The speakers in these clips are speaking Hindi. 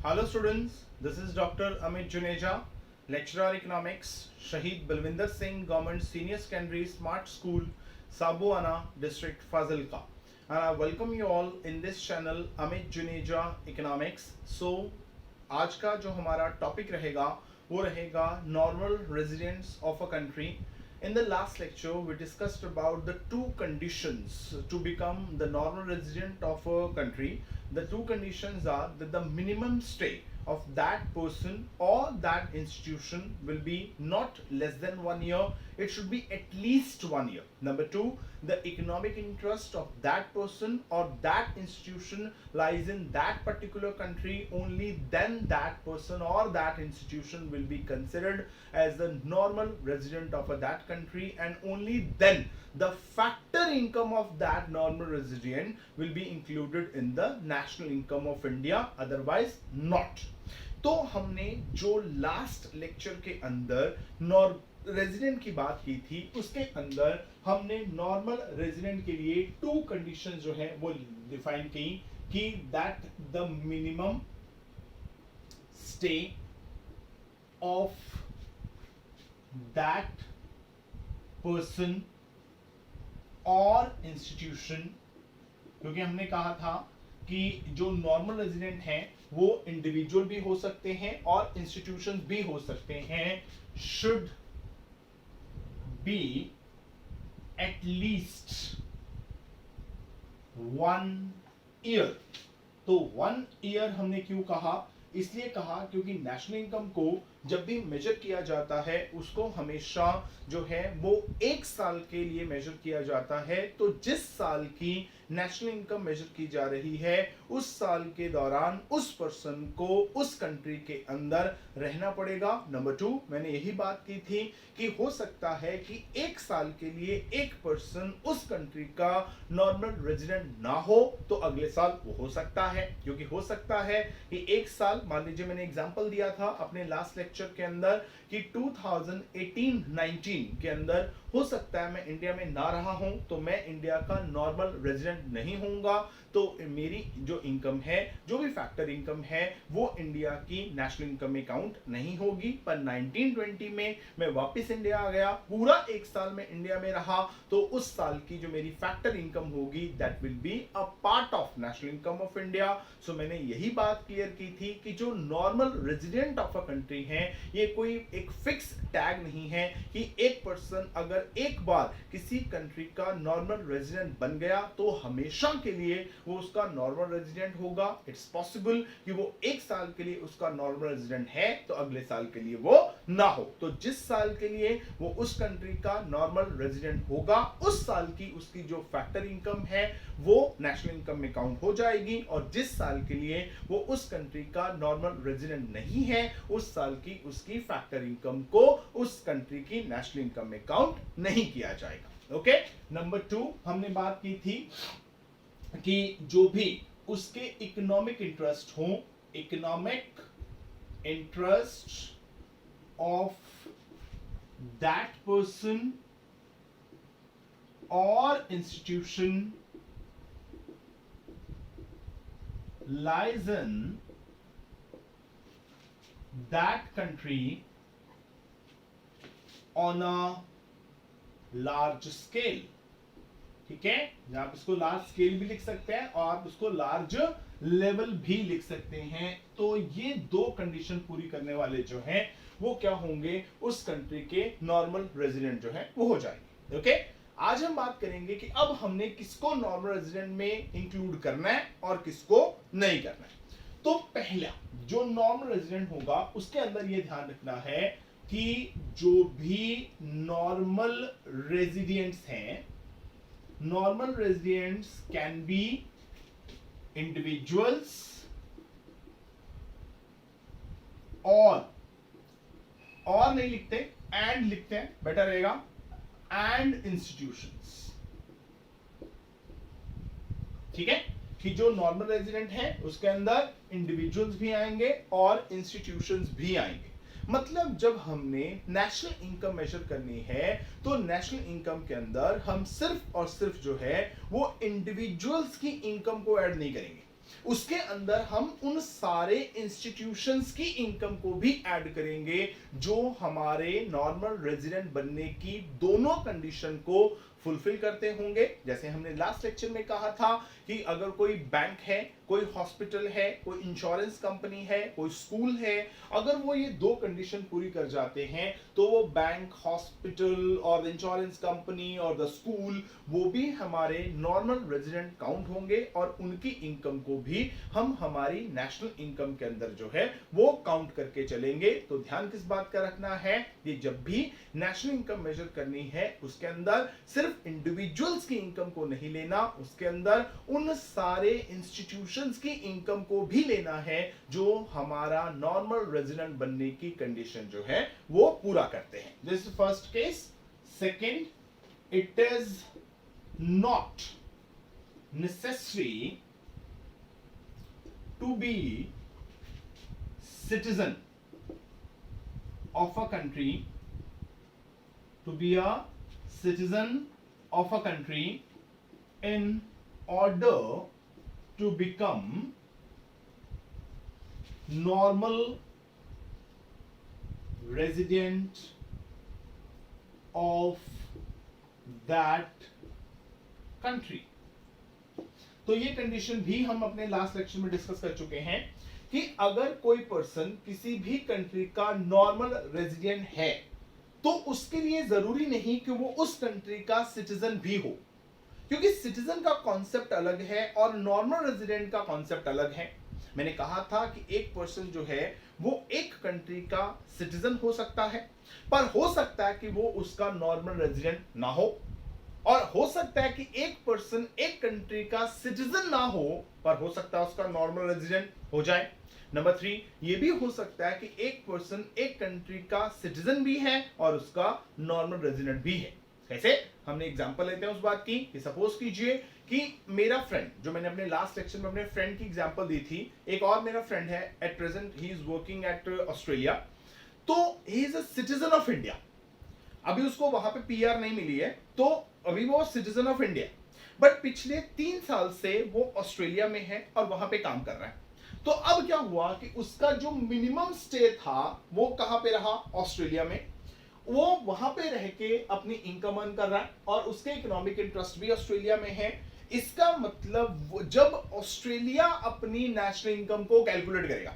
Hello students, this is Dr. Amit Juneja, lecturer economics, Shahid Balwinder Singh Government Senior Secondary Smart School, Sabuana District Fazilka. And I welcome you all in this channel Amit Juneja Economics. So आज का जो हमारा टॉपिक रहेगा वो रहेगा normal residents of a country. In the last lecture, we discussed about the two conditions to become the normal resident of a country. The two conditions are that the minimum stay of that person or that institution will be not less than 1 year. It should be at least 1 year. Number two, the economic interest of that person or that institution lies in that particular country. Only then that person or that institution will be considered as the normal resident of that country, and only then the factor income of that normal resident will be included in the national income of India, otherwise not. तो हमने जो लास्ट लेक्चर के अंदर रेजिडेंट की बात की थी, उसके अंदर हमने नॉर्मल रेजिडेंट के लिए टू कंडीशन जो है वो डिफाइन की कि that the minimum stay of that person और इंस्टीट्यूशन, क्योंकि हमने कहा था कि जो नॉर्मल रेजिडेंट हैं वो इंडिविजुअल भी हो सकते हैं और इंस्टीट्यूशंस भी हो सकते हैं, should be at least 1 year. तो 1 year हमने क्यों कहा? इसलिए कहा क्योंकि नेशनल इनकम को जब भी मेजर किया जाता है उसको हमेशा जो है वो 1 साल के लिए मेजर किया जाता है. तो जिस साल की नेशनल इनकम मेजर की जा रही है उस साल के दौरान उस पर्सन को उस कंट्री के अंदर रहना पड़ेगा. नंबर टू, मैंने यही बात की थी कि हो सकता है कि 1 साल के लिए एक पर्सन उस कंट्री का नॉर्मल रेजिडेंट ना हो तो अगले साल वो हो सकता है, क्योंकि हो सकता है कि 1 साल, मान लीजिए मैंने एग्जांपल दिया था अपने लास्ट लेक्चर के अंदर कि 2018-19 के अंदर हो सकता है मैं इंडिया में ना रहा हूं तो मैं इंडिया का नॉर्मल रेजिडेंट नहीं होऊंगा, तो मेरी जो इनकम है, जो भी फैक्टर इनकम है, वो इंडिया की नेशनल इनकम में काउंट नहीं होगी. पर 1920 में मैं वापस इंडिया आ गया, पूरा 1 साल में इंडिया में रहा, तो उस साल की जो मेरी फैक्टर इनकम होगी that will be a part of national income of India. So मैंने यही बात क्लियर की थी कि जो normal resident of a country है ये कोई एक फिक्स टैग नहीं है कि एक पर्सन अगर एक बार किसी कंट्री का नॉर्मल रेजिडेंट बन गया तो हमेशा के लिए वो उसका नॉर्मल रेजिडेंट होगा. इट्स पॉसिबल कि वो 1 साल के लिए उसका नॉर्मल रेजिडेंट है तो अगले साल के लिए वो ना हो. तो जिस साल के लिए वो उस कंट्री का नॉर्मल रेजिडेंट होगा उस साल की उसकी जो फैक्टर इनकम है वो नेशनल इनकम में काउंट हो जाएगी, और जिस साल के लिए वो उस कंट्री का नॉर्मल रेजिडेंट नहीं है उस साल की उसकी फैक्टर इनकम को उस कंट्री की नेशनल इनकम में काउंट नहीं किया जाएगा. ओके. नंबर टू, हमने बात की थी कि जो भी उसके इकोनॉमिक इंटरेस्ट हो, economic interest of that person और institution lies in that country on a large scale. ठीक है, आप इसको लार्ज स्केल भी लिख सकते हैं और आप उसको लार्ज लेवल भी लिख सकते हैं. तो ये दो कंडीशन पूरी करने वाले जो हैं वो क्या होंगे, उस कंट्री के नॉर्मल रेजिडेंट जो है वो हो जाएंगे. ओके. आज हम बात करेंगे कि अब हमने किसको नॉर्मल रेजिडेंट में इंक्लूड करना है और किसको नहीं करना है. तो पहला जो नॉर्मल रेजिडेंट होगा उसके अंदर ये ध्यान रखना है कि जो भी नॉर्मल रेजिडेंट्स हैं, normal residents can be individuals और नहीं लिखते, एंड लिखते हैं, बेटर रहेगा, एंड इंस्टीट्यूशंस. ठीक है, कि जो नॉर्मल रेजिडेंट है उसके अंदर इंडिविजुअल्स भी आएंगे और इंस्टीट्यूशंस भी आएंगे. मतलब जब हमने नेशनल इनकम मेजर करनी है तो नेशनल इनकम के अंदर हम सिर्फ और सिर्फ जो है वो इंडिविजुअल्स की इनकम को ऐड नहीं करेंगे. उसके अंदर हम उन सारे इंस्टीट्यूशंस की इनकम को भी ऐड करेंगे जो हमारे नॉर्मल रेजिडेंट बनने की दोनों कंडीशन को फुलफिल करते होंगे। जैसे हमने लास्ट लेक्चर में कहा था कि अगर कोई बैंक है, कोई हॉस्पिटल है, कोई इंश्योरेंस कंपनी है, कोई स्कूल है, अगर वो ये दो कंडीशन पूरी कर जाते हैं तो वो बैंक, हॉस्पिटल और इंश्योरेंस कंपनी और द स्कूल वो भी हमारे नॉर्मल रेजिडेंट काउंट होंगे और उनकी इनकम को भी हम हमारी नेशनल इनकम के अंदर जो है वो काउंट करके चलेंगे। तो ध्यान किस बात का रखना है, ये जब भी नेशनल इनकम मेजर करनी है उसके अंदर सिर्फ इंडिविजुअल्स की इनकम को नहीं लेना, उसके अंदर उन सारे इंस्टीट्यूशंस की इनकम को भी लेना है जो हमारा नॉर्मल रेजिडेंट बनने की कंडीशन जो है वो पूरा करते हैं। This is first case. Second, it is not necessary to be citizen of a country, to be a citizen of a country in order to become normal resident of that country। तो ये कंडीशन भी हम अपने लास्ट लेक्चर में डिस्कस कर चुके हैं कि अगर कोई पर्सन किसी भी कंट्री का नॉर्मल रेजिडेंट है तो उसके लिए जरूरी नहीं कि वो उस कंट्री का सिटीजन भी हो, क्योंकि सिटीजन का कॉन्सेप्ट अलग है और नॉर्मल रेजिडेंट का कॉन्सेप्ट अलग है। मैंने कहा था कि एक पर्सन जो है वो एक कंट्री का सिटीजन हो सकता है, पर हो सकता है कि वो उसका नॉर्मल रेजिडेंट ना हो, और हो सकता है कि एक पर्सन एक कंट्री का सिटीजन ना हो पर हो सकता है उसका नॉर्मल रेजिडेंट हो जाए। नंबर 3, ये भी हो सकता है कि एक पर्सन एक कंट्री का सिटीजन भी है और उसका नॉर्मल रेजिडेंट भी है। कैसे? हमने एग्जांपल लेते हैं उस बात की कि सपोज कीजिए कि मेरा फ्रेंड, जो मैंने अपने लास्ट लेक्चर में अपने फ्रेंड की एग्जांपल दी थी, एक और मेरा फ्रेंड है, at present he is working at Australia, तो he is a citizen of India. अभी उसको वहां पे पीआर नहीं मिली है, तो अभी वो सिटीजन ऑफ इंडिया, बट पिछले 3 साल से वो ऑस्ट्रेलिया में है और वहां पे काम कर रहा है। तो अब क्या हुआ कि उसका जो मिनिमम स्टे था वो कहां पे रहा? ऑस्ट्रेलिया में। वो वहां पे रह के अपनी इनकम अर्न कर रहा है और उसके इकोनॉमिक इंटरेस्ट भी ऑस्ट्रेलिया में है। इसका मतलब जब ऑस्ट्रेलिया अपनी नेशनल इनकम को कैलकुलेट करेगा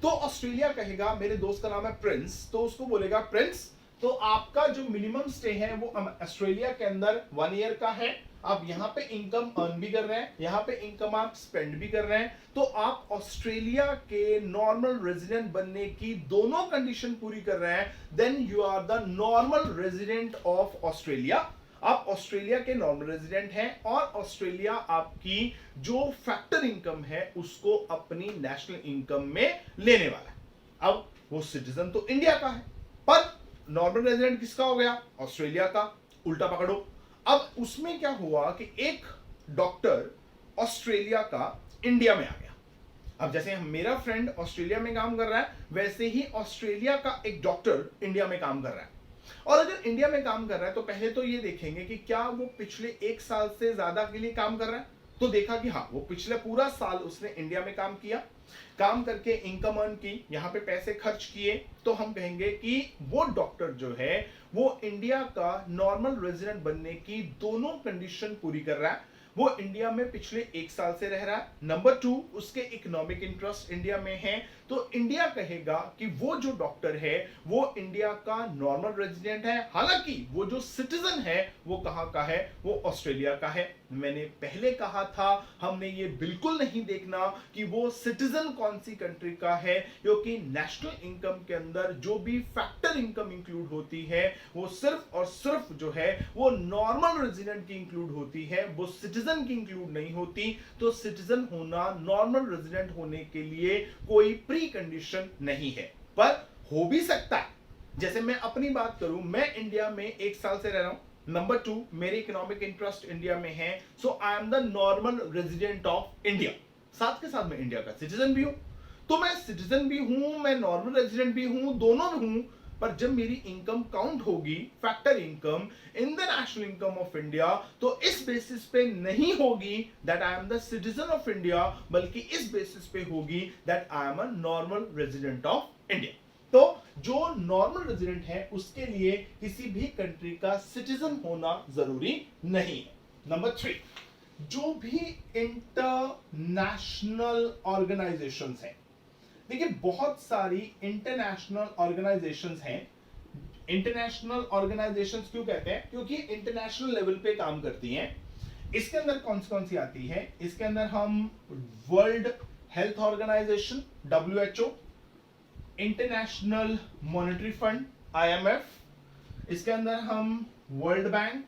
तो ऑस्ट्रेलिया कहेगा, मेरे दोस्त का नाम है प्रिंस, तो उसको बोलेगा प्रिंस, तो आपका जो मिनिमम स्टे है वो ऑस्ट्रेलिया के अंदर 1 ईयर का है, आप यहाँ पे इनकम अर्न भी कर रहे हैं, यहाँ पे इनकम आप स्पेंड भी कर रहे हैं, तो आप ऑस्ट्रेलिया के नॉर्मल रेजिडेंट बनने की दोनों कंडीशन पूरी कर रहे हैं, then you are the normal resident of Australia. आप ऑस्ट्रेलिया के नॉर्मल रेजिडेंट हैं और ऑस्ट्रेलिया आपकी जो फैक्टर इनकम है उसको अपनी नेशनल इनकम में लेने वाला है। अब वो सिटीजन तो इंडिया का है पर नॉर्मल रेजिडेंट किसका हो गया? ऑस्ट्रेलिया का। उल्टा पकड़ो, अब उसमें क्या हुआ कि एक डॉक्टर ऑस्ट्रेलिया का इंडिया में आ गया। अब जैसे मेरा फ्रेंड ऑस्ट्रेलिया में काम कर रहा है, वैसे ही ऑस्ट्रेलिया का एक डॉक्टर इंडिया में काम कर रहा है। और अगर इंडिया में काम कर रहा है तो पहले तो ये देखेंगे कि क्या वो पिछले 1 साल से ज्यादा के लिए काम कर रहा है, तो देखा कि हाँ, वो पिछले पूरा साल उसने इंडिया में काम किया, काम करके इनकम अर्न की, यहाँ पे पैसे खर्च किए, तो हम कहेंगे कि वो डॉक्टर जो है वो इंडिया का नॉर्मल रेजिडेंट बनने की दोनों कंडीशन पूरी कर रहा है। वो इंडिया में पिछले 1 साल से रह रहा है। नंबर 2, उसके इकोनॉमिक इंटरेस्ट इंडिया में है, तो इंडिया कहेगा कि वो जो डॉक्टर है वो इंडिया का नॉर्मल रेजिडेंट है। हालांकि वो जो सिटीजन है वो कहाँ का है? वो ऑस्ट्रेलिया का है। मैंने पहले कहा था हमने ये बिल्कुल नहीं देखना कि वो सिटीजन कौन सी कंट्री का है, क्योंकि नेशनल इनकम के अंदर जो भी फैक्टर इनकम इंक्लूड होती है वो सिर्फ और सिर्फ जो है वो नॉर्मल रेजिडेंट की इंक्लूड होती है, वो सिटीजन की इंक्लूड नहीं होती। तो सिटीजन होना नॉर्मल रेजिडेंट होने के लिए कोई प्री कंडीशन नहीं है, पर हो भी सकता है। जैसे मैं अपनी बात करूं, मैं इंडिया में 1 साल से रह रहा हूं, नंबर 2 मेरे इकोनॉमिक इंटरेस्ट इंडिया में है, so I am the normal resident of India, साथ के साथ मैं इंडिया का सिटीजन भी हूं, तो मैं सिटीजन भी हूं, मैं नॉर्मल रेजिडेंट भी हूं, दोनों हूं, पर जब मेरी इनकम काउंट होगी factor income in the national income of India, तो इस बेसिस पे नहीं होगी that I am the citizen of India, बल्कि इस बेसिस पे होगी that I am a normal resident of India. तो जो नॉर्मल रेजिडेंट है उसके लिए किसी भी कंट्री का सिटीजन होना जरूरी नहीं है। नंबर 3, जो भी इंटरनेशनल ऑर्गेनाइजेशंस हैं, देखिए बहुत सारी इंटरनेशनल ऑर्गेनाइजेशंस हैं। इंटरनेशनल ऑर्गेनाइजेशंस क्यों कहते हैं? क्योंकि इंटरनेशनल लेवल पे काम करती हैं। इसके अंदर कौन सी आती है? इसके अंदर हम world health organization WHO, international monetary fund IMF, इसके अंदर हम वर्ल्ड बैंक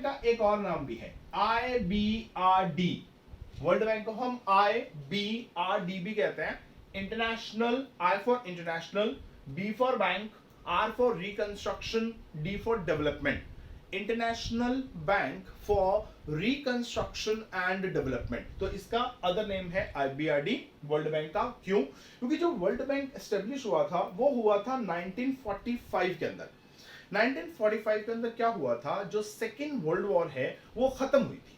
का एक और नाम भी है IBRD। वर्ल्ड बैंक को हम IBRD भी कहते हैं। International, I for international, B for bank, R for reconstruction, D for development. International bank for reconstruction and development. तो इसका अदर नेम है IBRD, वर्ल्ड बैंक का। क्यों? क्योंकि जो वर्ल्ड बैंक एस्टेब्लिश हुआ था वो हुआ था 1945 के अंदर। 1945 के अंदर क्या हुआ था? जो सेकेंड वर्ल्ड वॉर है वो खत्म हुई थी।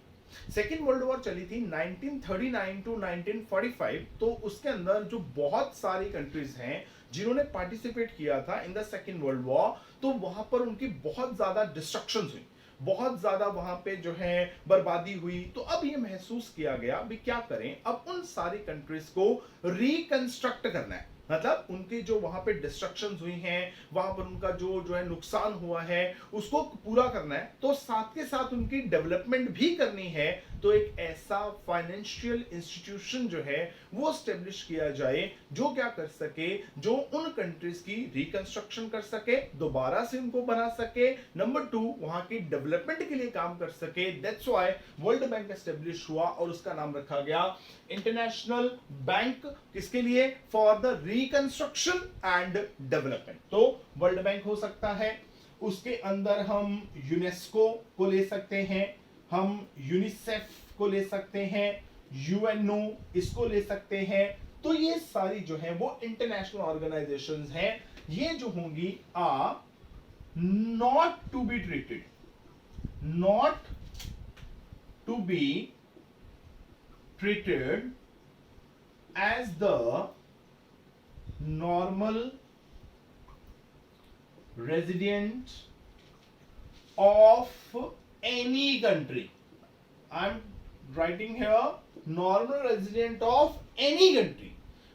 सेकेंड वर्ल्ड वॉर चली थी 1939 टू 1945। तो उसके अंदर जो बहुत सारी कंट्रीज हैं जिन्होंने पार्टिसिपेट किया था in the second world war, तो वहां पर उनकी बहुत ज्यादा डिस्ट्रक्शंस हुई, बहुत ज्यादा वहां पे जो है बर्बादी हुई। तो अब ये महसूस किया गया भी क्या करें, अब उन सारी कंट्रीज को रिकंस्ट्रक्ट करना है। मतलब उनकी जो वहां पे डिस्ट्रक्शंस हुई हैं, वहां पर उनका जो है नुकसान हुआ है उसको पूरा करना है, तो साथ के साथ उनकी डेवलपमेंट भी करनी है। तो एक ऐसा फाइनेंशियल इंस्टीट्यूशन जो है वो स्टेब्लिश किया जाए जो क्या कर सके, जो उन कंट्रीज की रिकंस्ट्रक्शन कर सके, दोबारा से उनको बना सके। नंबर 2, वहां की डेवलपमेंट के लिए काम कर सके। That's why world bank establish हुआ और उसका नाम रखा गया इंटरनेशनल बैंक। किसके लिए? For the reconstruction and development. तो वर्ल्ड बैंक हो सकता है, उसके अंदर हम यूनेस्को को ले सकते हैं, हम यूनिसेफ को ले सकते हैं, UNO इसको ले सकते हैं। तो ये सारी जो है वो इंटरनेशनल ऑर्गेनाइजेशंस हैं। ये जो होंगी are not to be treated, not to be treated as the normal resident of any country. I'm writing here normal resident of any country.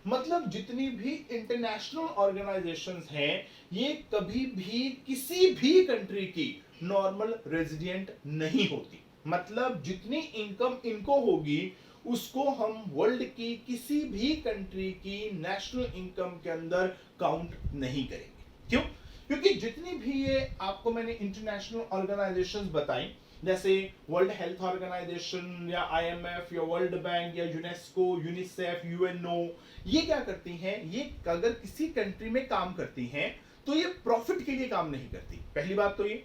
मतलब जितनी भी इंटरनेशनल ऑर्गेनाइजेशंस हैं ये कभी भी किसी भी कंट्री की नॉर्मल रेजिडेंट नहीं होती। मतलब जितनी इनकम इनको होगी उसको हम वर्ल्ड की किसी भी कंट्री की नेशनल इनकम के अंदर काउंट नहीं करेंगे। क्यों? क्योंकि जितनी भी ये आपको मैंने इंटरनेशनल ऑर्गेनाइजेशंस बताई, जैसे वर्ल्ड हेल्थ ऑर्गेनाइजेशन या IMF या वर्ल्ड बैंक या यूनेस्को, यूनिसेफ, UNO, ये क्या करती हैं? ये अगर किसी कंट्री में काम करती हैं तो ये प्रॉफिट के लिए काम नहीं करती। पहली बात तो ये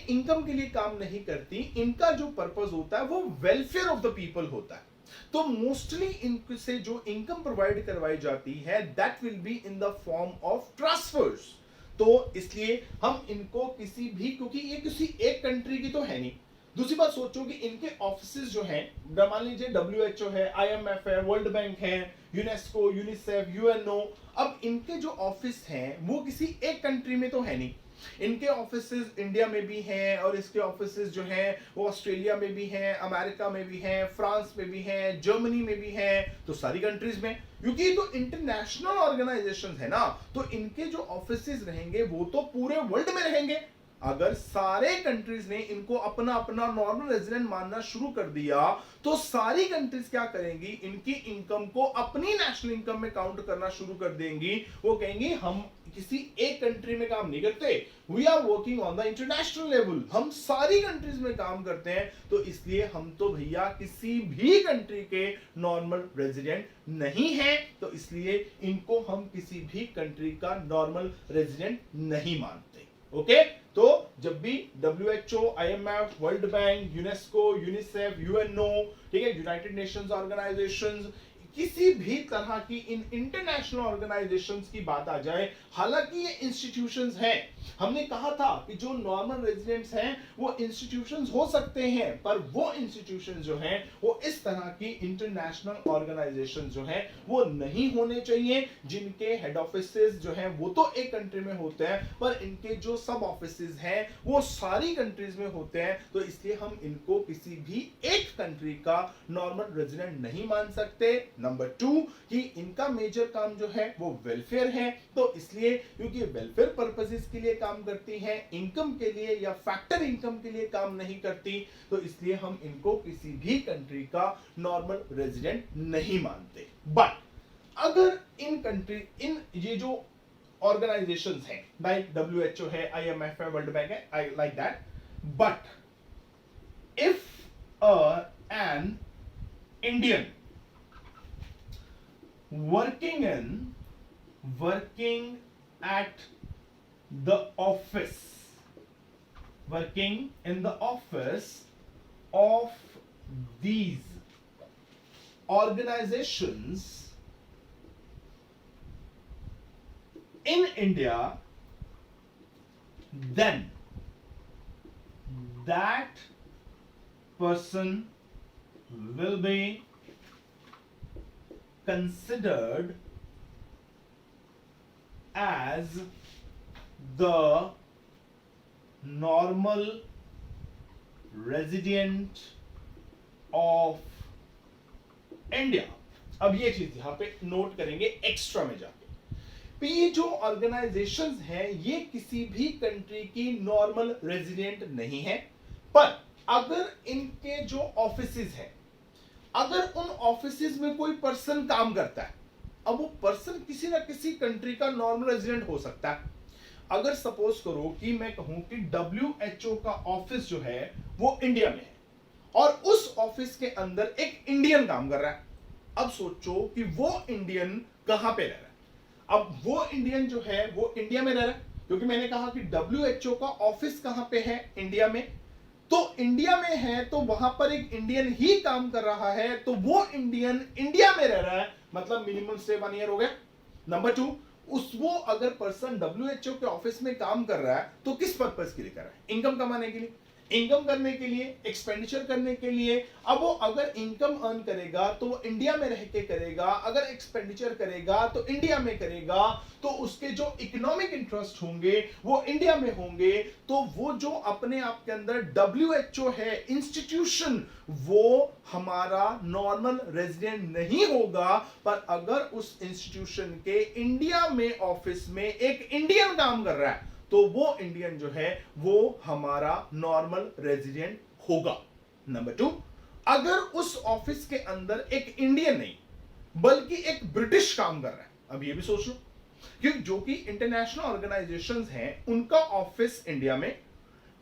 इनकम के लिए काम नहीं करती। इनका जो पर्पस होता है वो वेलफेयर ऑफ द पीपल होता है। तो मोस्टली इनसे जो इनकम प्रोवाइड करवाई जाती है that will be in the form of transfers. तो इसलिए हम इनको किसी भी, क्योंकि ये किसी एक कंट्री की तो है नहीं। दूसरी बात सोचो कि इनके ऑफिसेज जो हैं, मान लीजिए WHO है, IMF है, वर्ल्ड बैंक है, यूनेस्को, यूनिसेफ, UNO, अब इनके जो ऑफिस हैं वो किसी एक कंट्री में तो है नहीं। इनके ऑफिसेज इंडिया में भी हैं और इसके ऑफिसेज जो हैं वो ऑस्ट्रेलिया में भी हैं, अमेरिका में भी हैं, फ्रांस में भी हैं, जर्मनी में भी हैं, तो सारी कंट्रीज में। क्योंकि ये तो इंटरनेशनल ऑर्गेनाइजेशन है ना, तो इनके जो ऑफिसेज रहेंगे वो तो पूरे वर्ल्ड में रहेंगे। अगर सारे कंट्रीज ने इनको अपना अपना नॉर्मल रेजिडेंट मानना शुरू कर दिया तो सारी कंट्रीज क्या करेंगी? इनकी इनकम को अपनी नेशनल इनकम में काउंट करना शुरू कर देंगी। वो कहेंगी हम किसी एक कंट्री में काम नहीं करते, we are working on the international level, हम सारी कंट्रीज में काम करते हैं। तो इसलिए हम तो भैया किसी भी कंट्री के नॉर्मल रेजिडेंट नहीं हैं, तो इसलिए इनको हम किसी भी कंट्री का नॉर्मल रेजिडेंट नहीं मानते। ओके तो जब भी WHO, IMF, world bank, UNESCO, UNICEF, UNO, ठीक है, यूनाइटेड नेशंस ऑर्गेनाइजेशंस, किसी भी तरह की इन इंटरनेशनल ऑर्गेनाइजेशंस की बात आ जाए, हालांकि ये इंस्टीट्यूशंस हैं, हमने कहा था कि जो नॉर्मल रेजिडेंट्स हैं वो इंस्टीट्यूशंस हो सकते हैं, पर वो इंस्टीट्यूशंस जो हैं वो इस तरह की इंटरनेशनल ऑर्गेनाइजेशन जो हैं वो नहीं होने चाहिए, जिनके हेड ऑफिसेज जो हैं वो तो एक कंट्री में होते हैं, पर इनके जो सब ऑफिसेज हैं वो सारी कंट्रीज में होते हैं। तो इसलिए हम इनको किसी भी एक कंट्री का नॉर्मल रेजिडेंट नहीं मान सकते। नंबर 2 कि इनका मेजर काम जो है वो वेलफेयर है, तो इसलिए क्योंकि वेलफेयर पर्पसेस के लिए काम करती हैं, इनकम के लिए या फैक्टर इनकम के लिए काम नहीं करती, तो इसलिए हम इनको किसी भी कंट्री का नॉर्मल रेजिडेंट नहीं मानते। बट अगर इन ये जो ऑर्गेनाइजेशंस हैं लाइक WHO है, IMF है, वर्ल्ड बैंक है, I like that, but if an Indian working at the office of these organizations in India, then that person will be considered as the normal resident of India। अब ये चीज यहां पे नोट करेंगे एक्स्ट्रा में जाके, तो ये जो ऑर्गेनाइजेशंस हैं ये किसी भी कंट्री की नॉर्मल रेजिडेंट नहीं है, पर अगर इनके जो ऑफिसेज हैं, अगर उन ऑफिसेज में कोई पर्सन काम करता है, अब वो पर्सन किसी ना किसी कंट्री का नॉर्मल रेजिडेंट हो सकता है। अगर सपोज करो कि मैं कहूं कि WHO का ऑफिस जो है वो इंडिया में है और उस ऑफिस के अंदर एक इंडियन काम कर रहा है, अब सोचो कि वो इंडियन कहां पे रह रहा है। अब वो इंडियन जो है वो इंडिया में रह रहा है, क्योंकि मैंने कहा कि WHO का ऑफिस कहां पे है, इंडिया में, तो इंडिया में है तो वहां पर एक इंडियन ही काम कर रहा है, तो वो इंडियन इंडिया में रह रहा है, मतलब मिनिमम स्टे 1 ईयर हो गया। नंबर 2, वो अगर पर्सन WHO के ऑफिस में काम कर रहा है तो किस पर्पस के लिए कर रहा है, इनकम कमाने के लिए, इनकम करने के लिए, एक्सपेंडिचर करने के लिए। अब वो अगर इनकम अर्न करेगा तो वो इंडिया में रह के करेगा, अगर एक्सपेंडिचर करेगा तो इंडिया में करेगा, तो उसके जो इकोनॉमिक इंटरेस्ट होंगे वो इंडिया में होंगे, तो वो जो अपने आप के अंदर WHO है इंस्टीट्यूशन, वो हमारा नॉर्मल रेजिडेंट नहीं होगा। पर अगर उस इंस्टीट्यूशन के इंडिया में ऑफिस में एक इंडियन काम कर रहा है तो वो इंडियन जो है वो हमारा नॉर्मल रेजिडेंट होगा। नंबर 2, अगर उस ऑफिस के अंदर एक इंडियन नहीं बल्कि एक ब्रिटिश काम कर रहा है, अब ये भी सोच लो, क्योंकि जो कि इंटरनेशनल ऑर्गेनाइजेशंस हैं उनका ऑफिस इंडिया में,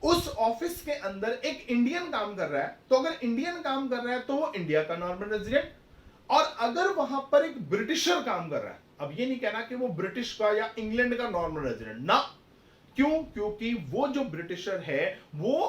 उस ऑफिस के अंदर एक इंडियन काम कर रहा है, तो अगर इंडियन काम कर रहा है तो वो इंडिया का नॉर्मल रेजिडेंट, और अगर वहां पर एक ब्रिटिशर काम कर रहा है, अब ये नहीं कहना कि वो ब्रिटिश का या इंग्लैंड का नॉर्मल रेजिडेंट ना, क्यों, क्योंकि वो जो ब्रिटिशर है वो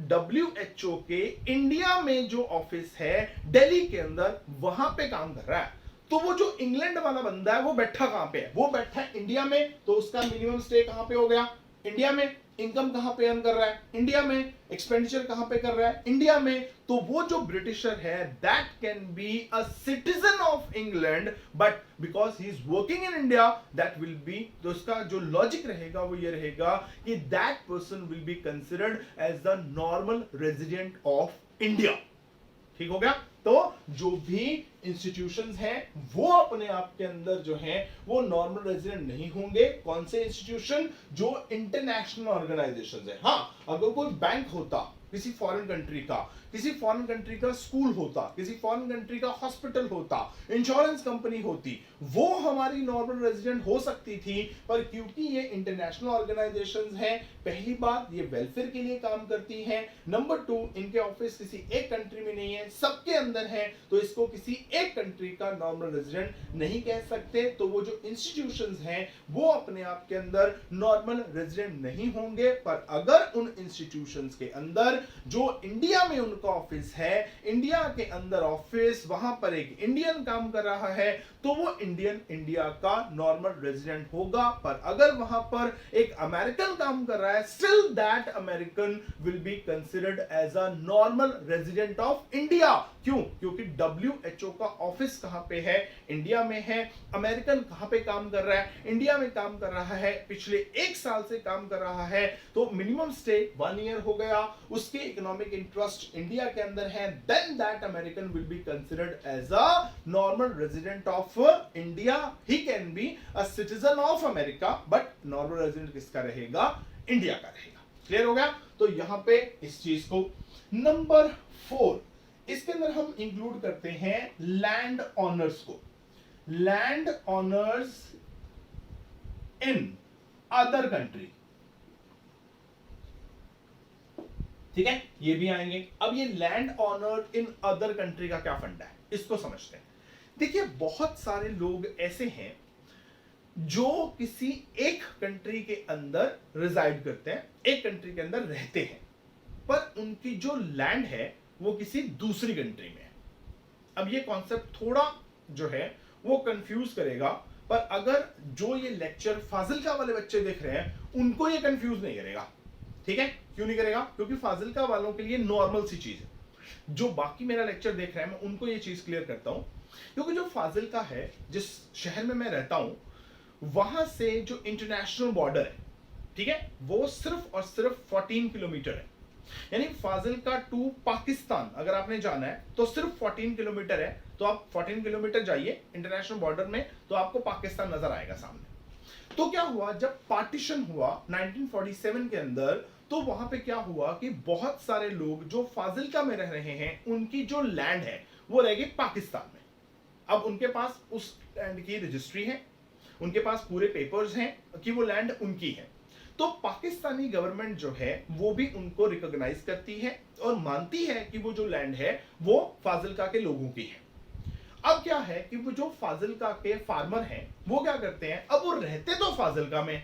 WHO के इंडिया में जो ऑफिस है दिल्ली के अंदर वहां पे काम कर रहा है, तो वो जो इंग्लैंड वाला बंदा है वो बैठा कहां पे है, वो बैठा है इंडिया में, तो उसका मिनिमम स्टे कहां पे हो गया, इंडिया में, इनकम कहां पे अर्न कर रहा है, इंडिया में, एक्सपेंडिचर कहां पे कर रहा है, इंडिया में, तो वो जो ब्रिटिशर है that can be a citizen of England, but because he is working in India that will be, तो उसका जो लॉजिक रहेगा वो ये रहेगा कि that person will be considered as the normal resident of India. ठीक हो गया। तो जो भी इंस्टीट्यूशंस हैं वो अपने आप के अंदर जो हैं वो नॉर्मल रेजिडेंट नहीं होंगे। कौन से इंस्टीट्यूशन? जो इंटरनेशनल ऑर्गेनाइजेशंस है। हाँ, अगर कोई बैंक होता किसी फॉरेन कंट्री का, किसी फॉरेन कंट्री का स्कूल होता, किसी फॉरेन कंट्री का हॉस्पिटल होता, इंश्योरेंस कंपनी होती, वो हमारी नॉर्मल रेजिडेंट हो सकती थी, पर क्योंकि ये इंटरनेशनल ऑर्गेनाइजेशंस हैं, पहली बात ये वेलफेयर के लिए काम करती हैं, नंबर 2 इनके ऑफिस किसी एक कंट्री में नहीं है, सबके अंदर है, तो इसको किसी एक कंट्री का नॉर्मल रेजिडेंट नहीं कह सकते। तो वो जो इंस्टीट्यूशंस हैं वो अपने आप के अंदर नॉर्मल रेजिडेंट नहीं होंगे, पर अगर उन इंस्टीट्यूशंस के अंदर जो इंडिया में उनका ऑफिस है, इंडिया के अंदर ऑफिस, वहां पर एक इंडियन काम कर रहा है, तो वो इंडियन इंडिया का नॉर्मल रेजिडेंट होगा। पर अगर वहां पर एक अमेरिकन काम कर रहा है, still that American will be considered as a normal resident of India. क्यों? क्योंकि WHO का ऑफिस कहां पे है? इंडिया में है। अमेरिकन कहां पे काम कर रहा है? इंडिया में काम कर रहा है, पिछले 1 साल से काम कर रहा है, तो मिनिमम स्टे 1 ईयर हो गया, उसके इकोनॉमिक इंटरेस्ट इंडिया के अंदर है, then that American will be considered as a normal resident of India. He can be a citizen of America, but normal resident किसका रहेगा? इंडिया का रहेगा। क्लियर हो गया? तो यहां पे इस चीज को नंबर 4 इसके अंदर हम इंक्लूड करते हैं लैंड ऑनर्स को। Land honours in other country, ठीक है, ये भी आएंगे। अब ये land owner in other country का क्या फंडा है, इसको समझते हैं। देखिए, बहुत सारे लोग ऐसे हैं जो किसी एक कंट्री के अंदर रिजाइड करते हैं, एक कंट्री के अंदर रहते हैं, पर उनकी जो लैंड है वो किसी दूसरी कंट्री में है। अब ये कॉन्सेप्ट थोड़ा जो है वो कंफ्यूज करेगा, पर अगर जो ये लेक्चर फाजिलका वाले बच्चे देख रहे हैं उनको ये कंफ्यूज नहीं करेगा। ठीक है? क्यों नहीं करेगा? क्योंकि फाजिलका वालों के लिए नॉर्मल सी चीज है। जो बाकी मेरा लेक्चर देख रहे हैं, मैं उनको ये चीज क्लियर करता हूं, क्योंकि जो फाजिलका है, जिस शहर में मैं रहता हूं, वहां से जो इंटरनेशनल बॉर्डर है, ठीक है, वो सिर्फ और सिर्फ 14 किलोमीटर है। यानी फाजिलका टू पाकिस्तान अगर आपने जाना है तो सिर्फ 14 किलोमीटर है। तो आप 14 किलोमीटर जाइए इंटरनेशनल बॉर्डर में, तो आपको पाकिस्तान नजर आएगा सामने। तो क्या हुआ, जब पार्टीशन हुआ 1947 के अंदर, तो वहां पे क्या हुआ कि बहुत सारे लोग जो फाजिलका में रह रहे हैं, उनकी जो लैंड है वो रह गई पाकिस्तान में। अब उनके पास उस लैंड की रजिस्ट्री है, उनके पास पूरे पेपर्स हैं कि वो लैंड उनकी है। तो पाकिस्तानी गवर्नमेंट जो है वो भी उनको रिकॉग्नाइज करती है और मानती है कि वो जो लैंड है वो फाजिलका के लोगों की है। अब क्या है कि वो जो फाजिलका के फार्मर हैं वो क्या करते हैं, अब वो रहते तो फाजिलका में,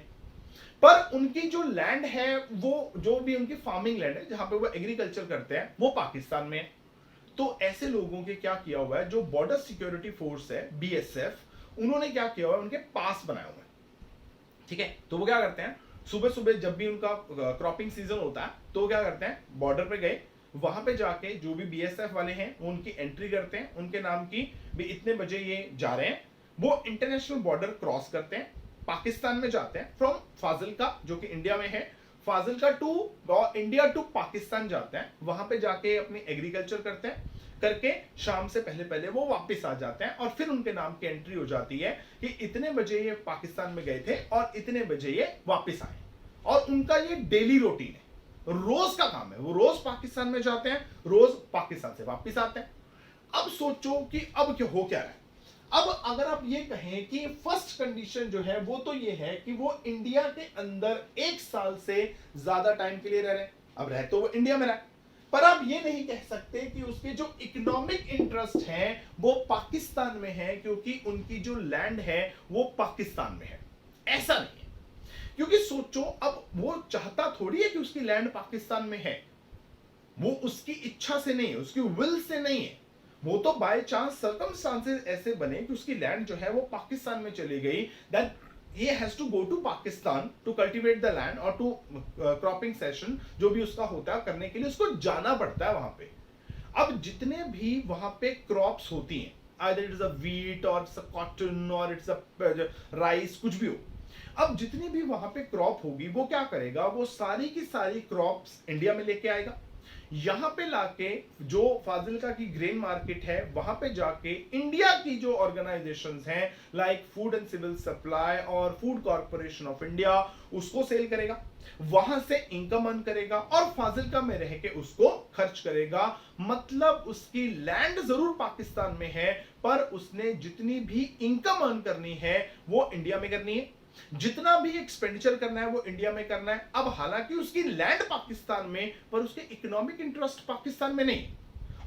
पर उनकी जो लैंड है, वो जो भी उनकी फार्मिंग लैंड है जहां पे वो एग्रीकल्चर करते हैं, वो पाकिस्तान में है। तो ऐसे लोगों के क्या किया हुआ है, जो बॉर्डर सिक्योरिटी फोर्स है BSF, उन्होंने क्या किया हुआ है, उनके पास बनाया हुआ है। ठीक है? तो वो क्या करते हैं, सुबह सुबह जब भी उनका क्रॉपिंग सीजन होता है, तो क्या करते हैं, बॉर्डर पे गए, वहां पे जाके जो भी BSF वाले हैं वो उनकी एंट्री करते हैं, उनके नाम की भी इतने बजे ये जा रहे हैं। वो इंटरनेशनल बॉर्डर क्रॉस करते हैं, पाकिस्तान में जाते हैं, फ्रॉम फाजिलका जो कि इंडिया में है, Fazilka to India to Pakistan जाते हैं, वहां पे जाके अपनी एग्रीकल्चर करते हैं, करके शाम से पहले पहले वो वापस आ जाते हैं, और फिर उनके नाम की एंट्री हो जाती है कि इतने बजे ये पाकिस्तान में गए थे और इतने बजे ये वापस आए। और उनका ये डेली रूटीन है, रोज का काम है, वो रोज पाकिस्तान में जाते हैं, रोज पाकिस्तान से वापस आते हैं। अब सोचो कि अब क्या हो क्या रहा है। अब अगर आप ये कहें कि फर्स्ट कंडीशन जो है वो तो ये है कि वो इंडिया के अंदर 1 साल से ज्यादा टाइम के लिए रह रहे हैं, अब रह तो वो इंडिया में रहे, पर आप ये नहीं कह सकते कि उसके जो इकोनॉमिक इंटरेस्ट हैं वो पाकिस्तान में है, क्योंकि उनकी जो लैंड है वो पाकिस्तान में है। ऐसा नहीं है, क्योंकि सोचो, अब वो चाहता थोड़ी है कि उसकी लैंड पाकिस्तान में है, वो उसकी इच्छा से नहीं है, उसकी विल से नहीं है, वो तो बाय चांस सर्कमस्टांसेस ऐसे बने कि उसकी लैंड जो है वो पाकिस्तान में चली गई, that he has to go to Pakistan to cultivate the land or to cropping session जो भी उसका होता है करने के लिए उसको जाना पड़ता है वहां पे। अब जितने भी वहां पे क्रॉप्स होती हैं, either it is a wheat or it's a cotton or it's a rice, कुछ भी हो, अब जितनी भी वहां पे क्रॉप होगी वो क्या करेगा, वो सारी की सारी क्रॉप्स इंडिया में लेके आएगा, यहां पे लाके जो फाजिलका की ग्रेन मार्केट है वहां पे जाके इंडिया की जो ऑर्गेनाइजेशंस हैं like food and civil supply और फूड कॉर्पोरेशन ऑफ इंडिया, उसको सेल करेगा, वहां से इनकम अर्न करेगा और फाजिलका में रह के उसको खर्च करेगा। मतलब उसकी लैंड जरूर पाकिस्तान में है, पर उसने जितनी भी इनकम अर्न करनी है वो इंडिया में करनी है, जितना भी एक्सपेंडिचर करना है वो इंडिया में करना है। अब हालांकि उसकी लैंड पाकिस्तान में, पर उसके इकोनॉमिक इंटरेस्ट पाकिस्तान में नहीं,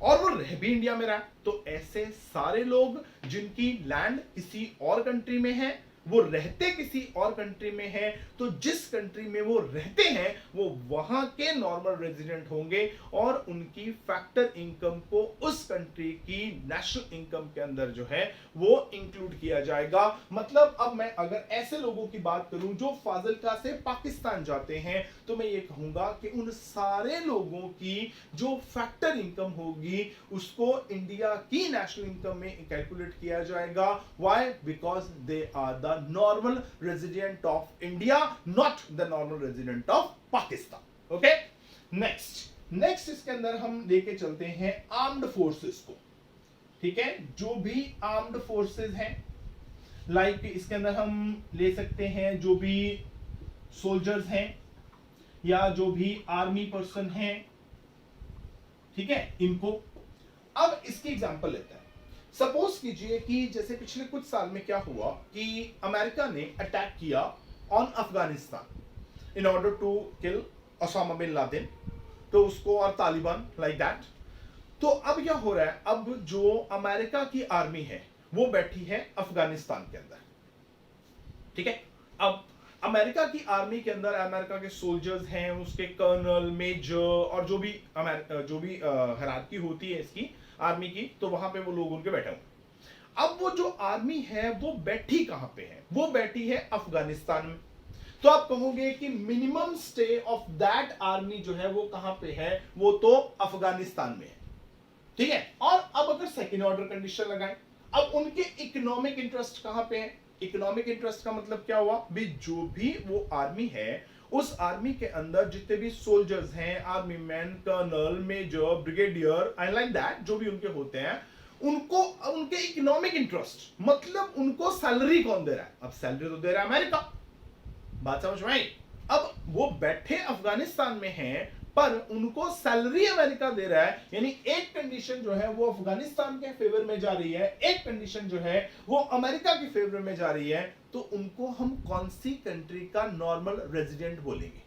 और वो रह भी इंडिया में रहा। तो ऐसे सारे लोग जिनकी लैंड किसी और कंट्री में है वो रहते किसी और कंट्री में हैं, तो जिस कंट्री में वो रहते हैं वो वहां के नॉर्मल रेजिडेंट होंगे और उनकी फैक्टर इनकम को उस कंट्री की नेशनल इनकम के अंदर जो है वो इंक्लूड किया जाएगा। मतलब अब मैं अगर ऐसे लोगों की बात करूं जो फाजिल्का से पाकिस्तान जाते हैं, तो मैं ये कहूंगा कि उन सारे लोगों की जो फैक्टर इनकम होगी उसको इंडिया की नेशनल इनकम में कैलकुलेट किया जाएगा। Why? Because they are the normal resident of India, not the normal resident of Pakistan. Okay, next इसके अंदर हम लेके चलते हैं आर्म्ड फोर्सेस को। ठीक है, जो भी आर्म्ड फोर्सेस हैं, लाइक इसके अंदर हम ले सकते हैं जो भी सोल्जर्स हैं या जो भी आर्मी पर्सन हैं, ठीक है, इनको। अब इसकी एग्जांपल लेते हैं। सपोज कीजिए कि जैसे पिछले कुछ साल में क्या हुआ कि अमेरिका ने अटैक किया on Afghanistan in order to kill Osama bin Laden, तो उसको, और तालिबान, लाइक दैट। तो अब क्या हो रहा है, अब जो अमेरिका की आर्मी है वो बैठी है अफगानिस्तान के अंदर। ठीक है, अब अमेरिका की आर्मी के अंदर अमेरिका के सोल्जर्स हैं, उसके कर्नल, मेजर और जो भी हायरार्की होती है इसकी आर्मी की, तो वहां पे वो लोग उनके बैठे हुए। अब वो जो आर्मी है वो बैठी कहां पे है? वो बैठी है अफगानिस्तान में। तो आप कहोगे कि minimum stay of that army जो है वो कहां पे है? वो तो अफगानिस्तान में है। ठीक है, और अब अगर सेकेंड ऑर्डर कंडीशन लगाएं, अब उनके इकोनॉमिक इंटरेस्ट कहां पे है? इकोनॉमिक इंटरेस्ट का मतलब क्या हुआ भी? जो भी वो आर्मी है, उस आर्मी के अंदर जितने भी सोल्जर्स हैं, army man, colonel, major, brigadier and like that, जो भी उनके होते हैं, उनको उनके इकोनॉमिक इंटरेस्ट, मतलब उनको सैलरी कौन दे रहा है? अब सैलरी तो दे रहा है अमेरिका। बात समझ में आई? अब वो बैठे अफगानिस्तान में हैं पर उनको सैलरी अमेरिका दे रहा है, यानी एक कंडीशन जो है वो अफगानिस्तान के फेवर में जा रही है, एक कंडीशन जो है वो अमेरिका के फेवर में जा रही है। तो उनको हम कौन सी कंट्री का नॉर्मल रेजिडेंट बोलेंगे?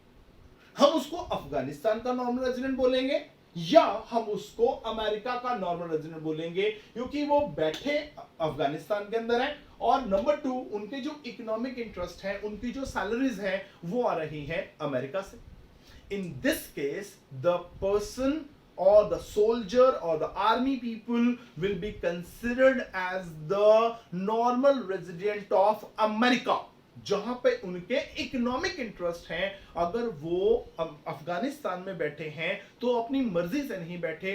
हम उसको अफगानिस्तान का नॉर्मल रेजिडेंट बोलेंगे या हम उसको अमेरिका का नॉर्मल रेजिडेंट बोलेंगे? क्योंकि वो बैठे अफगानिस्तान के अंदर है और नंबर 2, उनके जो इकोनॉमिक इंटरेस्ट है, उनकी जो सैलरीज है वो आ रही है अमेरिका से। In this case, the person or the soldier or the army people will be considered as the normal resident of America, जहां पे उनके इकोनॉमिक इंटरेस्ट हैं। अगर वो अफगानिस्तान में बैठे हैं तो अपनी मर्जी से नहीं बैठे,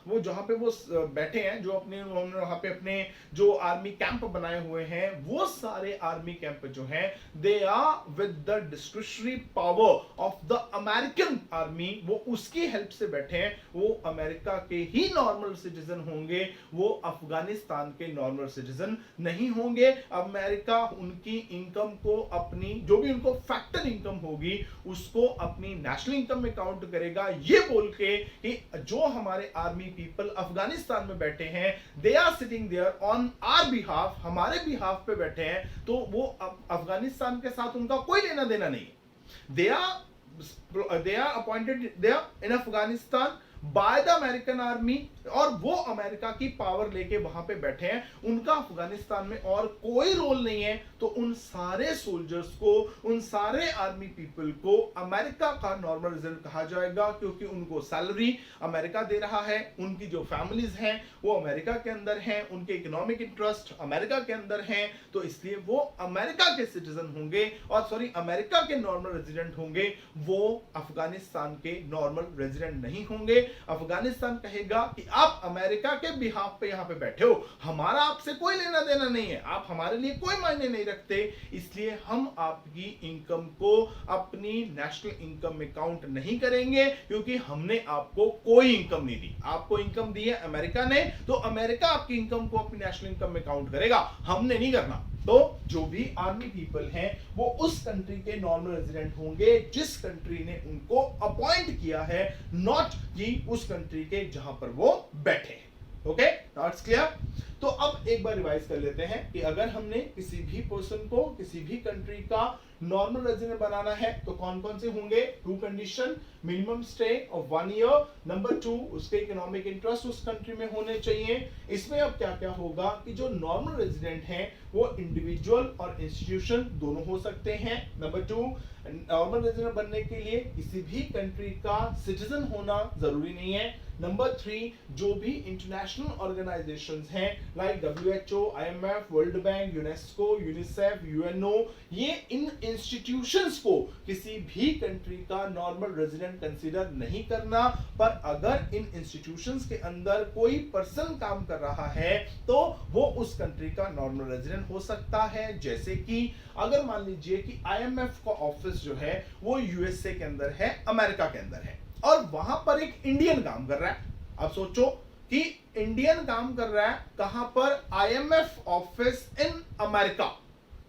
वो जहां पे वो बैठे हैं, जो उन्होंने वहां पे अपने जो आर्मी कैंप बनाए हुए हैं, वो सारे आर्मी कैंप जो हैं, they are with the discretionary power of the American army. वो उसकी हेल्प से बैठे हैं, वो अमेरिका के ही नॉर्मल सिटीजन होंगे, वो अफगानिस्तान के नॉर्मल सिटीजन नहीं होंगे। अमेरिका उनकी इनकम को, अपनी जो भी उनको फैक्टर इनकम होगी, उसको अपनी नेशनल इनकम में काउंट करेगा, ये बोल के कि जो हमारे आर्मी पीपल अफगानिस्तान में बैठे हैं, they are sitting there on our behalf, हमारे बिहाफ पे बैठे हैं, तो वो अफगानिस्तान के साथ उनका कोई लेना देना नहीं है। They are appointed there in Afghanistan by the American army, और वो अमेरिका की पावर लेके वहां पे बैठे हैं, उनका अफगानिस्तान में और कोई रोल नहीं है। तो उन सारे सोल्जर्स को, उन सारे आर्मी पीपल को अमेरिका का नॉर्मल रेजिडेंट कहा जाएगा, क्योंकि उनको सैलरी अमेरिका दे रहा है, उनकी जो फैमिलीज हैं वो अमेरिका के अंदर हैं, उनके इकोनॉमिक इंटरेस्ट अमेरिका के अंदर हैं, तो इसलिए वो अमेरिका के सिटीजन होंगे, और सॉरी, अमेरिका के नॉर्मल रेजिडेंट होंगे, वो अफगानिस्तान के नॉर्मल रेजिडेंट नहीं होंगे। अफगानिस्तान कहेगा कि आप अमेरिका के बिहाफ पे यहां पे बैठे हो, हमारा आपसे कोई लेना देना नहीं है, आप हमारे लिए कोई मायने नहीं रखते, इसलिए हम आपकी इनकम को अपनी नेशनल इनकम में काउंट नहीं करेंगे, क्योंकि हमने आपको कोई इनकम नहीं दी। आपको इनकम दी है अमेरिका ने, तो अमेरिका आपकी इनकम को अपनी नेशनल इनकम में काउंट करेगा, हमने नहीं करना। तो जो भी आर्मी पीपल हैं वो उस कंट्री के नॉर्मल रेजिडेंट होंगे जिस कंट्री ने उनको अपॉइंट किया है, नॉट कि उस कंट्री के जहां पर वो बैठे हैं। Okay, notes clear? तो अब एक बार रिवाइज कर लेते हैं कि अगर हमने किसी भी पर्सन को किसी भी कंट्री का नॉर्मल रेजिडेंट बनाना है तो कौन कौन से होंगे? 2 condition, minimum stay of 1 year, number 2 उसके इकोनॉमिक इंटरेस्ट उस कंट्री में होने चाहिए। इसमें अब क्या क्या होगा कि जो नॉर्मल रेजिडेंट हैं वो इंडिविजुअल और इंस्टीट्यूशन दोनों हो सकते हैं। नंबर 2, नॉर्मल रेजिडेंट बनने के लिए किसी भी कंट्री का सिटीजन होना जरूरी नहीं है। नंबर 3, जो भी इंटरनेशनल ऑर्गेनाइजेशंस हैं like WHO, IMF, world bank, UNESCO, UNICEF, UNO, ये इन इंस्टीट्यूशंस को किसी भी कंट्री का नॉर्मल रेजिडेंट कंसीडर नहीं करना। पर अगर इन इंस्टीट्यूशंस के अंदर कोई पर्सन काम कर रहा है तो वो उस कंट्री का नॉर्मल रेजिडेंट हो सकता है। जैसे कि अगर मान लीजिए कि IMF का ऑफिस जो है वो USA के अंदर है, अमेरिका के अंदर है, और वहां पर एक इंडियन काम कर रहा है। अब सोचो कि इंडियन काम कर रहा है कहां पर? IMF office in America.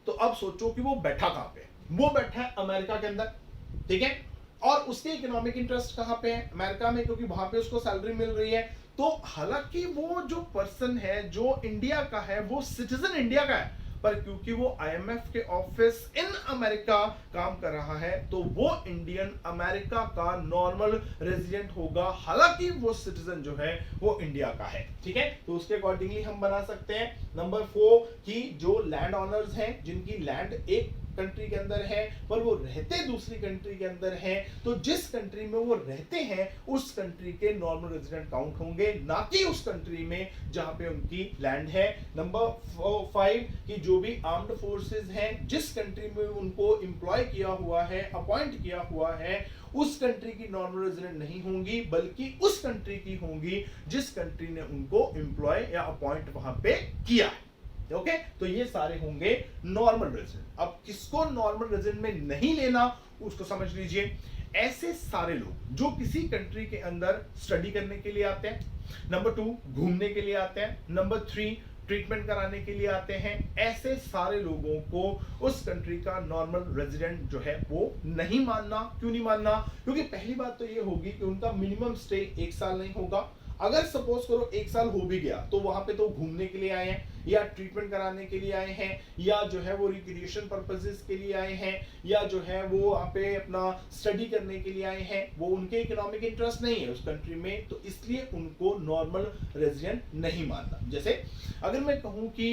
तो अब सोचो कि वो बैठा कहां पे? वो बैठा है अमेरिका के अंदर, ठीक है, और उसके इकोनॉमिक इंटरेस्ट कहां पे है? अमेरिका में, क्योंकि वहां पे उसको सैलरी मिल रही है। तो हालांकि वो जो पर्सन है जो इंडिया का है वो सिटीजन इंडिया का है, पर क्योंकि वो IMF के ऑफिस इन अमेरिका काम कर रहा है तो वो इंडियन अमेरिका का नॉर्मल रेजिडेंट होगा, हालांकि वो सिटीजन जो है वो इंडिया का है। ठीक है, तो उसके अकॉर्डिंगली हम बना सकते हैं। नंबर 4 कि जो लैंड ऑनर्स हैं जिनकी लैंड एक कंट्री के अंदर है पर वो रहते दूसरी कंट्री के अंदर हैं, तो जिस कंट्री में वो रहते हैं उस कंट्री के नॉर्मल रेजिडेंट काउंट होंगे, ना कि उस कंट्री में जहां पे उनकी लैंड है। नंबर 5 कि जो भी आर्म्ड फोर्सेस हैं जिस कंट्री में उनको एम्प्लॉय किया हुआ है, अपॉइंट किया हुआ है, उस कंट्री की नॉर्मल रेजिडेंट नहीं होंगी बल्कि उस कंट्री की होंगी जिस कंट्री ने उनको एम्प्लॉय या अपॉइंट वहां पे किया है। ओके, तो ये सारे होंगे नॉर्मल रेजिडेंट। अब किसको नॉर्मल रेजिडेंट में नहीं लेना उसको समझ लीजिए। ऐसे सारे लोग जो किसी कंट्री के अंदर स्टडी करने के लिए आते हैं, नंबर 2 घूमने के लिए आते हैं, नंबर 3 ट्रीटमेंट कराने के लिए आते हैं, ऐसे सारे लोगों को उस कंट्री का नॉर्मल रेजिडेंट जो है वो नहीं मानना। क्यों नहीं मानना? क्योंकि पहली बात तो ये होगी कि उनका मिनिमम स्टे 1 साल नहीं होगा। अगर सपोज करो 1 साल हो भी गया तो वहां पे तो घूमने के लिए आए हैं या ट्रीटमेंट कराने के लिए आए हैं या जो है वो रिक्रिएशन पर्पसेस के लिए आए हैं या जो है वो वहां पे अपना स्टडी करने के लिए आए हैं, वो उनके इकोनॉमिक इंटरेस्ट नहीं है उस कंट्री में, तो इसलिए उनको नॉर्मल रेजिडेंट नहीं मानना। जैसे अगर मैं कहूं कि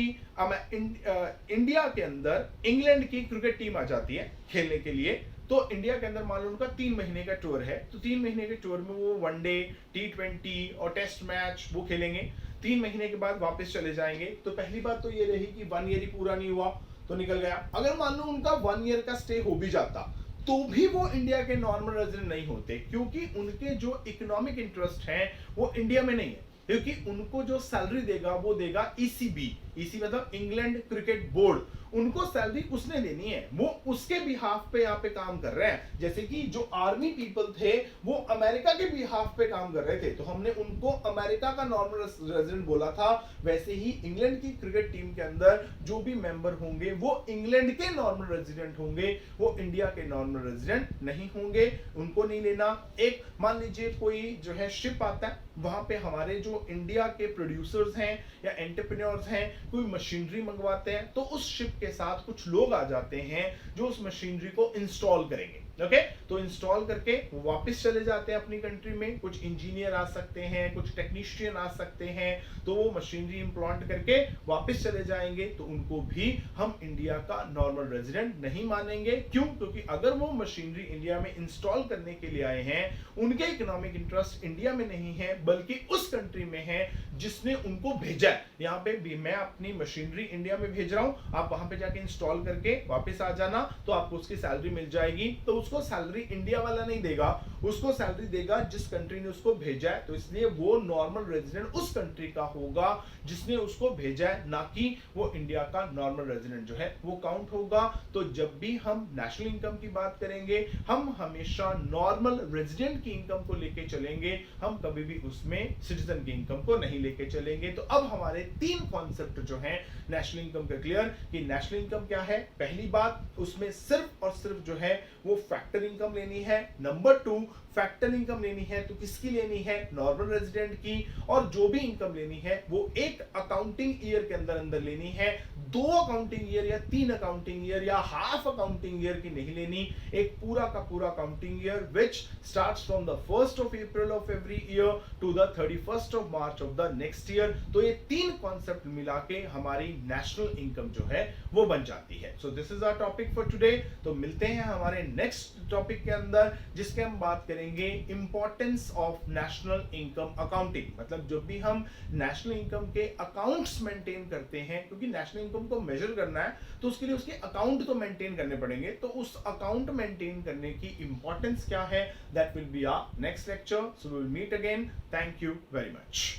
इंडिया के अंदर इंग्लैंड की क्रिकेट टीम आ जाती है खेलने के लिए, तो इंडिया के अंदर मान लो उनका 3 महीने का टूर है, तो 3 महीने के टूर में वो वनडे, T20 और टेस्ट मैच वो खेलेंगे। 3 महीने के बाद वापस चले जाएंगे। तो पहली बात तो ये रही कि 1 ईयर ही पूरा नहीं हुआ तो निकल गया। अगर मान लो उनका 1 ईयर का स्टे हो भी जाता तो भी वो इंडिया के नॉर्मल रेजिडेंट नहीं होते, क्योंकि उनके जो इकोनॉमिक इंटरेस्ट हैं वो इंडिया में नहीं है। क्योंकि उनको जो सैलरी देगा वो देगा ECB, मतलब इंग्लैंड क्रिकेट बोर्ड, उनको सैलरी उसने देनी है, वो उसके बिहाफ पे यहाँ पे काम कर रहे हैं। जैसे कि जो आर्मी पीपल थे वो अमेरिका के बिहाफ पे काम कर रहे थे तो हमने उनको अमेरिका का नॉर्मल रेजिडेंट बोला था। वैसे ही इंग्लैंड की क्रिकेट टीम के अंदर जो भी मेंबर होंगे वो इंग्लैंड के नॉर्मल रेजिडेंट होंगे, वो इंडिया के नॉर्मल रेजिडेंट नहीं होंगे, उनको नहीं लेना। एक मान लीजिए कोई जो है शिप आता है, वहां पे हमारे जो इंडिया के प्रोड्यूसर्स हैं या एंटरप्रेन्योर्स हैं कोई मशीनरी मंगवाते हैं, तो उस शिप के साथ कुछ लोग आ जाते हैं जो उस मशीनरी को इंस्टॉल करेंगे। ओके, तो इंस्टॉल करके वापस चले जाते हैं अपनी कंट्री में। कुछ इंजीनियर आ सकते हैं, कुछ टेक्नीशियन आ सकते हैं, तो वो मशीनरी इंप्लांट करके वापस चले जाएंगे, तो उनको भी हम इंडिया का नॉर्मल रेजिडेंट नहीं मानेंगे। क्यों? क्योंकि अगर वो मशीनरी इंडिया में इंस्टॉल करने के लिए आए हैं, उनके इकोनॉमिक इंटरेस्ट इंडिया में नहीं है बल्कि उस कंट्री में है जिसने उनको भेजा है। यहाँ पे भी मैं अपनी मशीनरी इंडिया में भेज रहा हूँ, आप वहां पे जाके इंस्टॉल करके वापस आ जाना, तो आपको उसकी सैलरी मिल जाएगी। तो उसको सैलरी इंडिया वाला नहीं देगा, उसको सैलरी देगा जिस कंट्री ने उसको भेजा है, तो इसलिए वो नॉर्मल रेजिडेंट उस कंट्री का होगा जिसने उसको भेजा है, ना कि वो इंडिया का नॉर्मल रेजिडेंट जो है वो काउंट होगा। तो जब भी हम नेशनल इनकम की बात करेंगे हम हमेशा नॉर्मल रेजिडेंट की इनकम को लेके चलेंगे, हम कभी भी उसमें सिटीजन की इनकम को नहीं लेके चलेंगे। तो अब हमारे 3 कॉन्सेप्ट जो हैं नेशनल इनकम का क्लियर कि नेशनल इनकम क्या है। पहली बात, उसमें सिर्फ और सिर्फ जो है वो फैक्टर इनकम लेनी है, नंबर 2 फैक्टर इनकम लेनी है तो किसकी लेनी है, नॉर्मल रेजिडेंट की, और जो भी इनकम लेनी है वो एक अकाउंटिंग ईयर के अंदर अंदर लेनी है, 2 अकाउंटिंग ईयर या 3 अकाउंटिंग ईयर या हाफ अकाउंटिंग ईयर की नहीं लेनी, एक पूरा का पूरा accounting year which starts from the 1st of April of every year to the 31st of March of the next year. तो ये 3 कॉन्सेप्ट मिला के हमारी नेशनल इनकम जो है वो बन जाती है। So this is our topic for today. तो मिलते हैं हमारे नेक्स्ट टॉपिक के अंदर जिसके हम बात करेंगे importance of national income accounting. मतलब जब भी हम नेशनल इनकम के अकाउंट्स मेंटेन करते हैं, क्योंकि नेशनल इनकम को मेजर करना है तो उसके लिए उसके अकाउंट तो मेंटेन करने पड़ेंगे, तो उस अकाउंट मेंटेन करने की इंपॉर्टेंस क्या है, that will be our next lecture. So we will meet again. Thank you very much.